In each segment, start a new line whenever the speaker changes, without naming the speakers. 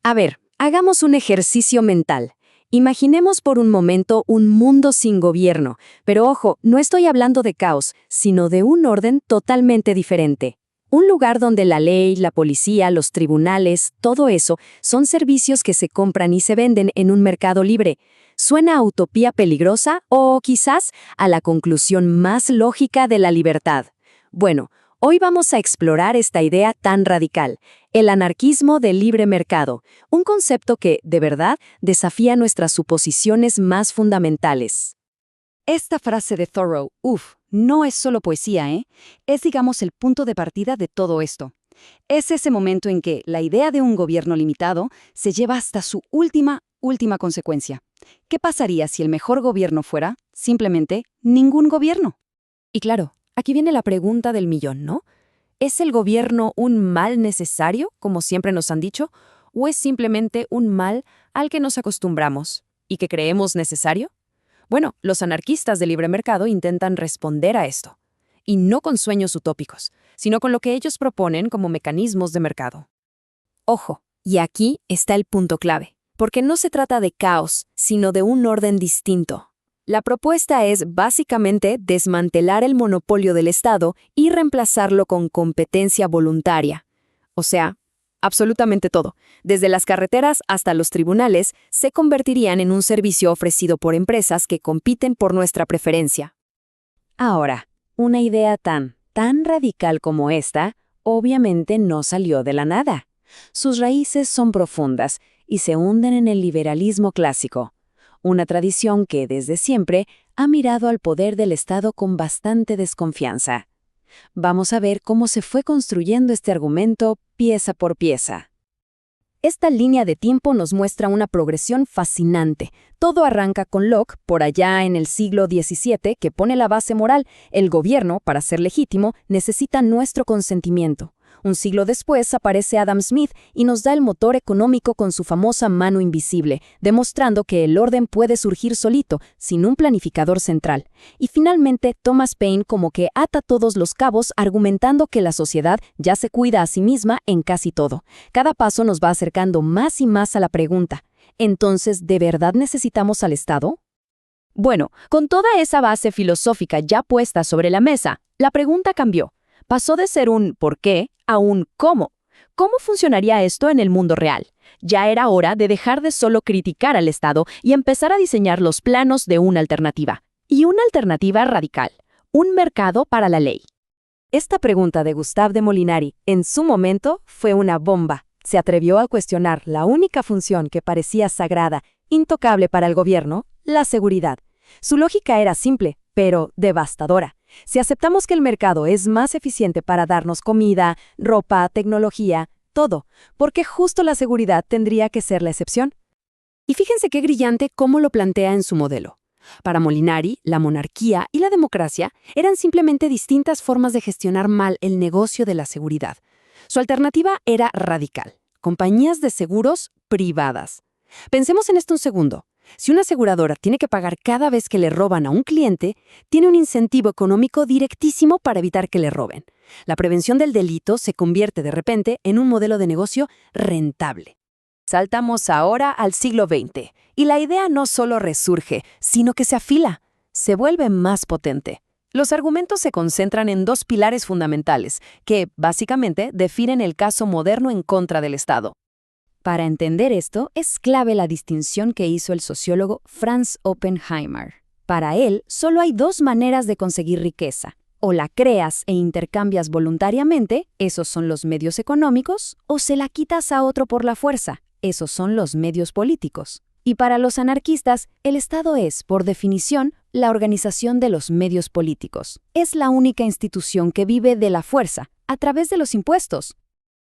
A ver, hagamos un ejercicio mental. Imaginemos por un momento un mundo sin gobierno, pero ojo, no estoy hablando de caos, sino de un orden totalmente diferente. Un lugar donde la ley, la policía, los tribunales, todo eso, son servicios que se compran y se venden en un mercado libre. ¿Suena a utopía peligrosa o quizás a la conclusión más lógica de la libertad? Bueno, hoy vamos a explorar esta idea tan radical, el anarquismo del libre mercado, un concepto que, de verdad, desafía nuestras suposiciones más fundamentales.
Esta frase de Thoreau, no es solo poesía, Es, digamos, el punto de partida de todo esto. Es ese momento en que la idea de un gobierno limitado se lleva hasta su última consecuencia. ¿Qué pasaría si el mejor gobierno fuera, simplemente, ningún gobierno?
Y claro, aquí viene la pregunta del millón, ¿no? ¿Es el gobierno un mal necesario, como siempre nos han dicho, o es simplemente un mal al que nos acostumbramos y que creemos necesario? Bueno, los anarquistas del libre mercado intentan responder a esto, y no con sueños utópicos, sino con lo que ellos proponen como mecanismos de mercado. Ojo, y aquí está el punto clave, porque no se trata de caos, sino de un orden distinto. La propuesta es básicamente desmantelar el monopolio del Estado y reemplazarlo con competencia voluntaria. O sea, absolutamente todo, desde las carreteras hasta los tribunales, se convertirían en un servicio ofrecido por empresas que compiten por nuestra preferencia. Ahora, una idea tan radical como esta, obviamente no salió de la nada. Sus raíces son profundas y se hunden en el liberalismo clásico, una tradición que desde siempre ha mirado al poder del Estado con bastante desconfianza. Vamos a ver cómo se fue construyendo este argumento pieza por pieza. Esta línea de tiempo nos muestra una progresión fascinante. Todo arranca con Locke, por allá en el siglo XVII, que pone la base moral. El gobierno, para ser legítimo, necesita nuestro consentimiento. Un siglo después aparece Adam Smith y nos da el motor económico con su famosa mano invisible, demostrando que el orden puede surgir solito, sin un planificador central. Y finalmente Thomas Paine como que ata todos los cabos argumentando que la sociedad ya se cuida a sí misma en casi todo. Cada paso nos va acercando más y más a la pregunta, ¿entonces de verdad necesitamos al Estado? Bueno, con toda esa base filosófica ya puesta sobre la mesa, la pregunta cambió. Pasó de ser un ¿por qué? A un ¿cómo? ¿Cómo funcionaría esto en el mundo real? Ya era hora de dejar de solo criticar al Estado y empezar a diseñar los planos de una alternativa. Y una alternativa radical. Un mercado para la ley. Esta pregunta de Gustave de Molinari, en su momento, fue una bomba. Se atrevió a cuestionar la única función que parecía sagrada, intocable para el gobierno, la seguridad. Su lógica era simple, pero devastadora. Si aceptamos que el mercado es más eficiente para darnos comida, ropa, tecnología, todo, ¿por qué justo la seguridad tendría que ser la excepción? Y fíjense qué brillante cómo lo plantea en su modelo. Para Molinari, la monarquía y la democracia eran simplemente distintas formas de gestionar mal el negocio de la seguridad. Su alternativa era radical: compañías de seguros privadas. Pensemos en esto un segundo. Si una aseguradora tiene que pagar cada vez que le roban a un cliente, tiene un incentivo económico directísimo para evitar que le roben. La prevención del delito se convierte de repente en un modelo de negocio rentable. Saltamos ahora al siglo XX, y la idea no solo resurge, sino que se afila, se vuelve más potente. Los argumentos se concentran en dos pilares fundamentales, que, básicamente, definen el caso moderno en contra del Estado. Para entender esto, es clave la distinción que hizo el sociólogo Franz Oppenheimer. Para él, solo hay dos maneras de conseguir riqueza. O la creas e intercambias voluntariamente, esos son los medios económicos, o se la quitas a otro por la fuerza, esos son los medios políticos. Y para los anarquistas, el Estado es, por definición, la organización de los medios políticos. Es la única institución que vive de la fuerza, a través de los impuestos.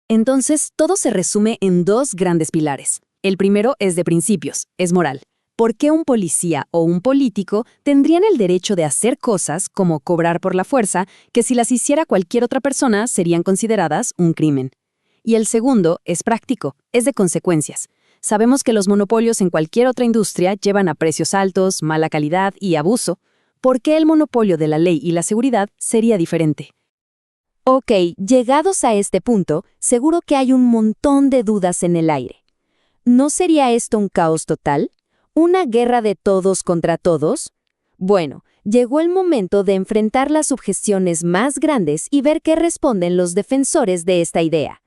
Entonces, todo se resume en dos grandes pilares. El primero es de principios, es moral. ¿Por qué un policía o un político tendrían el derecho de hacer cosas como cobrar por la fuerza que si las hiciera cualquier otra persona serían consideradas un crimen? Y el segundo es práctico, es de consecuencias. Sabemos que los monopolios en cualquier otra industria llevan a precios altos, mala calidad y abuso. ¿Por qué el monopolio de la ley y la seguridad sería diferente? Ok, llegados a este punto, seguro que hay un montón de dudas en el aire. ¿no sería esto un caos total? ¿Una guerra de todos contra todos? Bueno, llegó el momento de enfrentar las objeciones más grandes y ver qué responden los defensores de esta idea.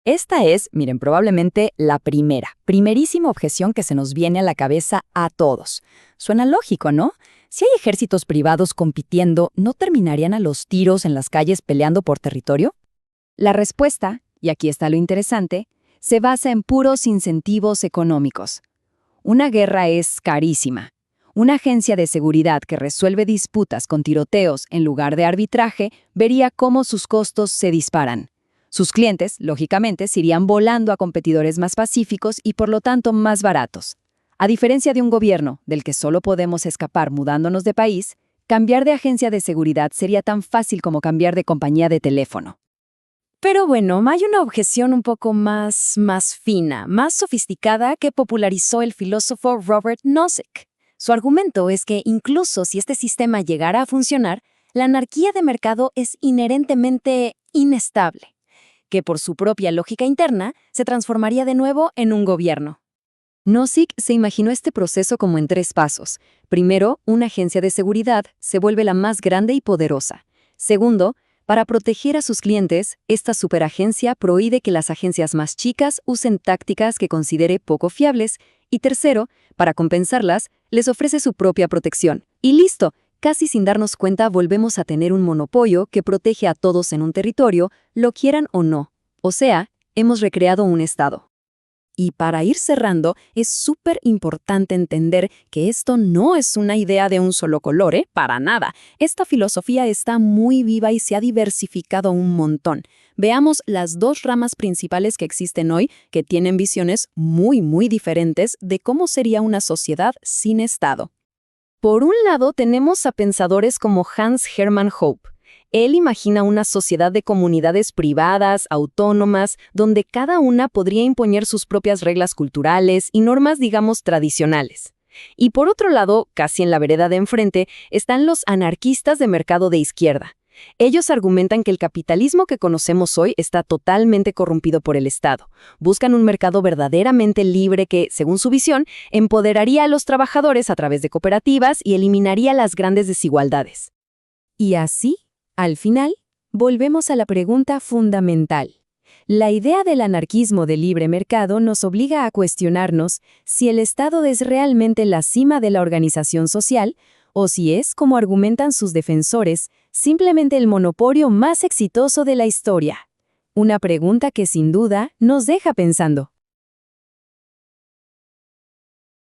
Esta es, miren, probablemente la primerísima objeción que se nos viene a la cabeza a todos. Suena lógico, ¿no? Si hay ejércitos privados compitiendo, ¿no terminarían a los tiros en las calles peleando por territorio? La respuesta, y aquí está lo interesante, se basa en puros incentivos económicos. Una guerra es carísima. Una agencia de seguridad que resuelve disputas con tiroteos en lugar de arbitraje vería cómo sus costos se disparan. Sus clientes, lógicamente, se irían volando a competidores más pacíficos y por lo tanto más baratos. A diferencia de un gobierno, del que solo podemos escapar mudándonos de país, cambiar de agencia de seguridad sería tan fácil como cambiar de compañía de teléfono.
Pero bueno, hay una objeción un poco más fina, más sofisticada que popularizó el filósofo Robert Nozick. Su argumento es que incluso si este sistema llegara a funcionar, la anarquía de mercado es inherentemente inestable, que por su propia lógica interna se transformaría de nuevo en un gobierno.
Nozick se imaginó este proceso como en 3 pasos. Primero, una agencia de seguridad se vuelve la más grande y poderosa. Segundo, para proteger a sus clientes, esta superagencia prohíbe que las agencias más chicas usen tácticas que considere poco fiables. Y tercero, para compensarlas, les ofrece su propia protección. Y listo, casi sin darnos cuenta volvemos a tener un monopolio que protege a todos en un territorio, lo quieran o no. O sea, hemos recreado un Estado.
Y para ir cerrando, es súper importante entender que esto no es una idea de un solo color, para nada. Esta filosofía está muy viva y se ha diversificado un montón. Veamos las 2 ramas principales que existen hoy, que tienen visiones muy diferentes de cómo sería una sociedad sin Estado. Por un lado, tenemos a pensadores como Hans Hermann Hoppe. Él imagina una sociedad de comunidades privadas, autónomas, donde cada una podría imponer sus propias reglas culturales y normas, digamos, tradicionales. Y por otro lado, casi en la vereda de enfrente, están los anarquistas de mercado de izquierda. Ellos argumentan que el capitalismo que conocemos hoy está totalmente corrompido por el Estado. Buscan un mercado verdaderamente libre que, según su visión, empoderaría a los trabajadores a través de cooperativas y eliminaría las grandes desigualdades. Y así, al final, volvemos a la pregunta fundamental. La idea del anarquismo de libre mercado nos obliga a cuestionarnos si el Estado es realmente la cima de la organización social o si es, como argumentan sus defensores, simplemente el monopolio más exitoso de la historia. Una pregunta que sin duda nos deja pensando.